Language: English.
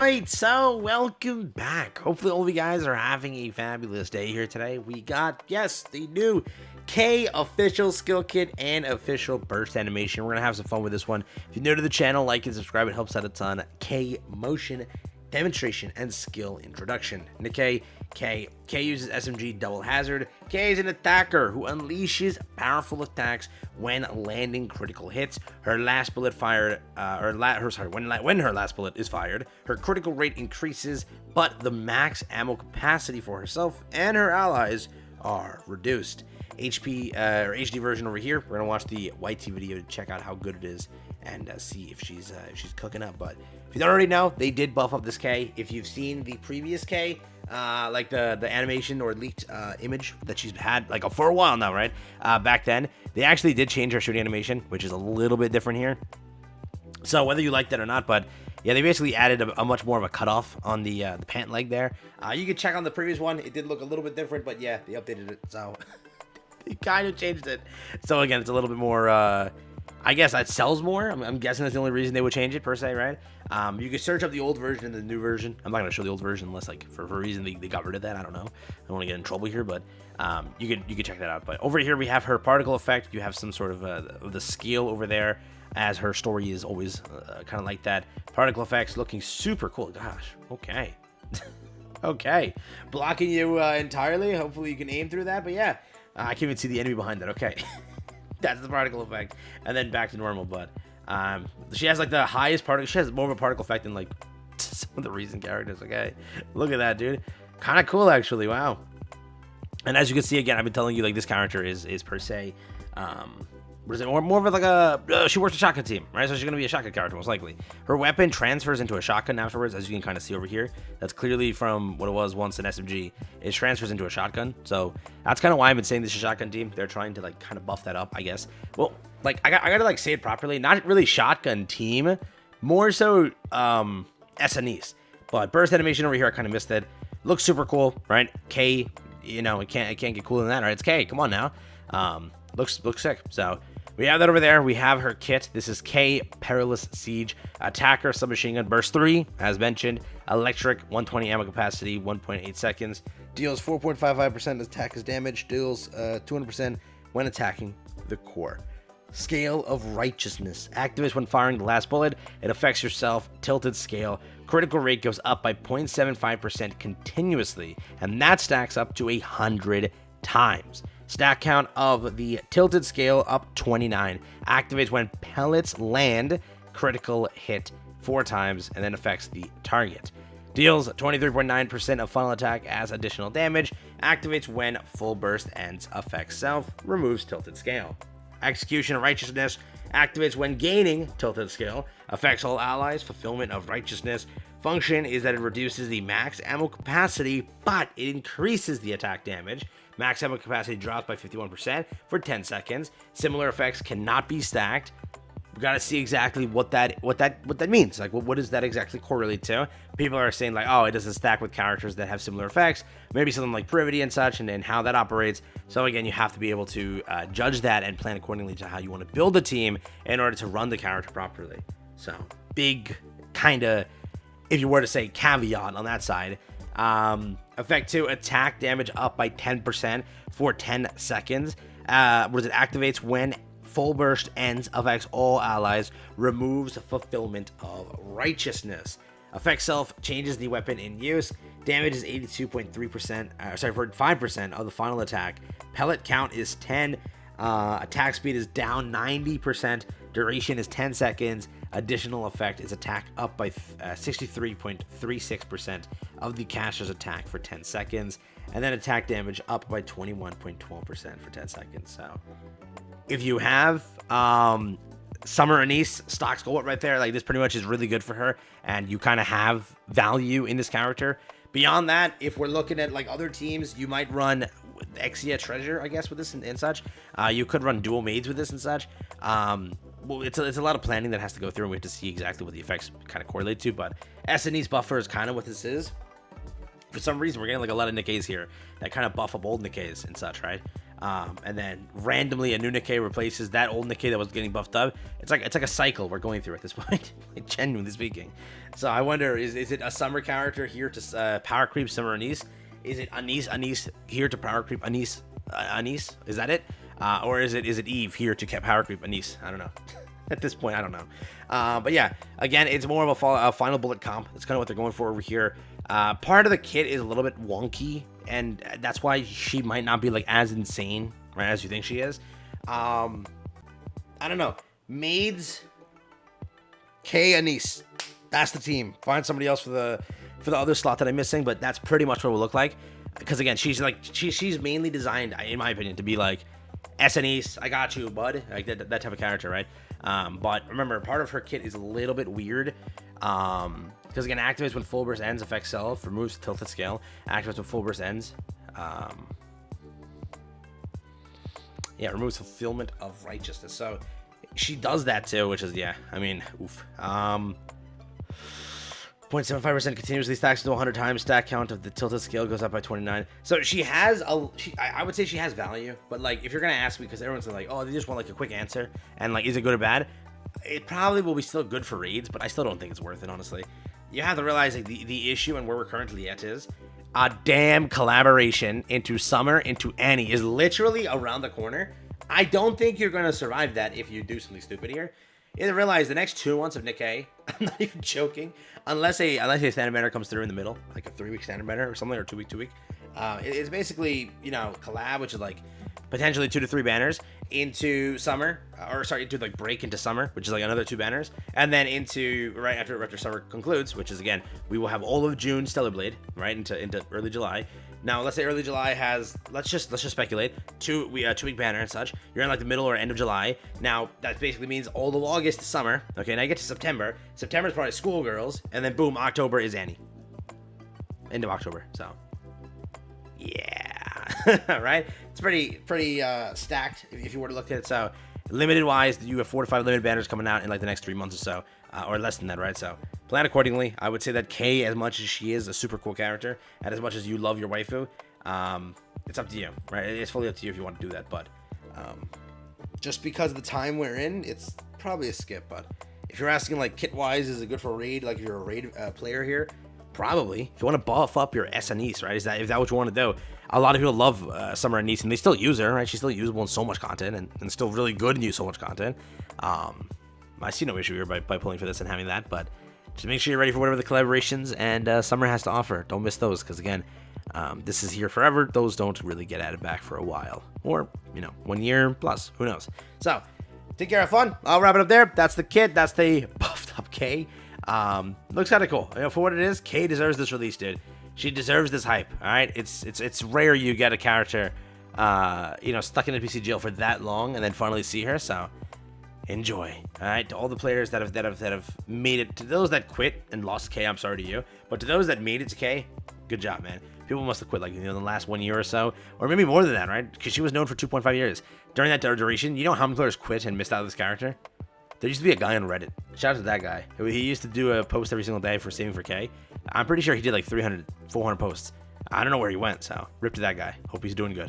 Alright, so welcome back. Hopefully all of you guys are having a fabulous day here today. We got, yes, the new K official skill kit and official burst animation. We're going to have some fun with this one. If you're new to the channel, like and subscribe. It helps out a ton. K motion demonstration and skill introduction. Nikke, K uses SMG double hazard. K is an attacker who unleashes powerful attacks when landing critical hits. Her last bullet fired, when her last bullet is fired, her critical rate increases, but the max ammo capacity for herself and her allies are reduced. HP or HD version over here. We're gonna watch the YT video to check out how good it is and see if she's cooking up. But if you don't already know, they did buff up this K. If you've seen the previous K, like the animation or leaked image that she's had like for a while now, right? Back then, they actually did change her shooting animation, which is a little bit different here. So whether you like that or not, but yeah, they basically added a much more of a cutoff on the pant leg there. You can check on the previous one; it did look a little bit different, but yeah, they updated it, so they kind of changed it. So again, it's a little bit more. I guess that sells more. I'm guessing that's the only reason they would change it per se, right? You can search up the old version and the new version. I'm not gonna show the old version unless like for a reason they got rid of that. I don't know. I don't want to get in trouble here, but you can check that out. But over here we have her particle effect. You have some sort of the skill over there, as her story is always kind of like that. Particle effects looking super cool. Gosh, okay. Okay, blocking you entirely. Hopefully you can aim through that, but yeah, I can't even see the enemy behind that. Okay. That's the particle effect, and then back to normal. But she has like the highest particle. She has more of a particle effect than like some of the recent characters. Okay, look at that, dude. Kind of cool, actually. Wow. And as you can see, again, I've been telling you like this character is per se, what is it? More of like a she works a shotgun team, right? So she's gonna be a shotgun character most likely. Her weapon transfers into a shotgun afterwards, as you can kind of see over here. That's clearly from what it was once an SMG. It transfers into a shotgun, so that's kind of why I've been saying this is a shotgun team. They're trying to like kind of buff that up, I guess. Well, like I gotta like say it properly. Not really shotgun team, more so ANIS. But burst animation over here, I kind of missed it. Looks super cool, right? K, you know, it can't get cooler than that, right? It's K. Come on now. Looks sick. So we have that over there. We have her kit. This is K Perilous Siege. Attacker, submachine gun, burst 3, as mentioned. Electric, 120 ammo capacity, 1.8 seconds. Deals 4.55% attack as damage. Deals 200% when attacking the core. Scale of Righteousness. Activates when firing the last bullet. It affects yourself. Tilted scale. Critical rate goes up by 0.75% continuously, and that stacks up to 100 times. Stack count of the tilted scale up 29. Activates when pellets land. Critical hit 4 times, and then affects the target. Deals 23.9% of final attack as additional damage. Activates when full burst ends. Affects self. Removes tilted scale. Execution of Righteousness. Activates when gaining tilted scale. Affects all allies. Fulfillment of Righteousness. Function is that it reduces the max ammo capacity, but it increases the attack damage. Max ammo capacity drops by 51% for 10 seconds. Similar effects cannot be stacked. We gotta see exactly what that means. Like, what does that exactly correlate to? People are saying like, oh, it doesn't stack with characters that have similar effects. Maybe something like Privity and such, and how that operates. So again, you have to be able to judge that and plan accordingly to how you want to build a team in order to run the character properly. So big kind of, if you were to say caveat on that side. Effect 2, attack damage up by 10% for 10 seconds. Activates when full burst ends, affects all allies, removes fulfillment of righteousness. Effect self changes the weapon in use. Damage is 82.3%, for 5% of the final attack. Pellet count is 10. Attack speed is down 90%. Duration is 10 seconds. Additional effect is attack up by 63.36% of the caster's attack for 10 seconds. And then attack damage up by 21.12% for 10 seconds. So if you have Summer Anise stock skull right there, like this pretty much is really good for her. And you kind of have value in this character. Beyond that, if we're looking at like other teams, you might run Exia Treasure, I guess, with this and such. You could run dual maids with this and such. Well, it's a lot of planning that has to go through, and we have to see exactly what the effects kind of correlate to. But SNE's buffer is kind of what this is. For some reason, we're getting like a lot of Nikkes here that kind of buff up old Nikkes and such, right? And then randomly a new Nikke replaces that old Nikke that was getting buffed up. It's like a cycle we're going through at this point, genuinely speaking. So I wonder, is it a summer character here to power creep Summer ANIS? Is it ANIS here to power creep ANIS? ANIS? Is that it? Or is it Eve here to power creep ANIS? I don't know. At this point, I don't know. But yeah, again, it's more of a final bullet comp. That's kind of what they're going for over here. Part of the kit is a little bit wonky, and that's why she might not be like as insane, right, as you think she is. I don't know. Maids, K ANIS. That's the team. Find somebody else for the other slot that I'm missing, but that's pretty much what it will look like. Because again, she's mainly designed, in my opinion, to be like ANIS, I got you, bud, like that type of character, right? But remember, part of her kit is a little bit weird. Because again, activates when full burst ends, affects self, removes tilted scale, activates when full burst ends. Yeah, removes fulfillment of righteousness. So she does that too, which is, yeah, I mean, oof. 0.75% continuously stacks to 100 times. Stack count of the tilted scale goes up by 29. So she has I would say she has value, but like if you're gonna ask me, because everyone's like, oh, they just want like a quick answer, and like, is it good or bad? It probably will be still good for raids, but I still don't think it's worth it, honestly. You have to realize like the issue and where we're currently at is a damn collaboration into Summer into Annie is literally around the corner. I don't think you're gonna survive that if you do something stupid here. You have to realize the next 2 months of Nikke, I'm not even joking, unless a standard banner comes through in the middle, like a 3-week standard banner or something, or 2-week. It's basically, you know, collab, which is like potentially 2 to 3 banners into Summer, or sorry, into like break into Summer, which is like another 2 banners, and then into right after Summer concludes, which is again, we will have all of June Stellar Blade, right, into early July. Now, let's say early July has, let's just speculate, 2-week banner and such. You're in like the middle or end of July. Now, that basically means all of August is Summer. Okay, now you get to September. September is probably Schoolgirls, and then boom, October is Annie. End of October. So, yeah, right. It's pretty stacked if you were to look at it. So, limited wise, you have 4 to 5 limited banners coming out in like the next 3 months or so. Or less than that, right? So plan accordingly. I would say that K, as much as she is a super cool character, and as much as you love your waifu, it's up to you, right? It's fully up to you if you want to do that. But just because of the time we're in, it's probably a skip. But if you're asking like kit wise, is it good for a raid? Like if you're a raid player here, probably. If you want to buff up your ANIS, right? Is that what you want to do? A lot of people love Summer ANIS, and they still use her, right? She's still usable in so much content, and still really good and use so much content. I see no issue here by pulling for this and having that, but just make sure you're ready for whatever the collaborations and Summer has to offer. Don't miss those, because again, this is here forever. Those don't really get added back for a while, or 1 year plus. Who knows? So take care, have fun. I'll wrap it up there. That's the kit. That's the buffed up K. Looks kind of cool. For what it is, K deserves this release, dude. She deserves this hype. All right, it's rare you get a character, stuck in a PC jail for that long and then finally see her. So enjoy. All right, to all the players that have made it, to those that quit and lost K, I'm sorry to you, but to those that made it to K, good job, man. People must have quit like the last 1 year or so, or maybe more than that, right? Because she was known for 2.5 years. During that duration, you know how many players quit and missed out of this character? There used to be a guy on Reddit. Shout out to that guy. He used to do a post every single day for saving for K. I'm pretty sure he did like 300, 400 posts. I don't know where he went, so rip to that guy. Hope he's doing good.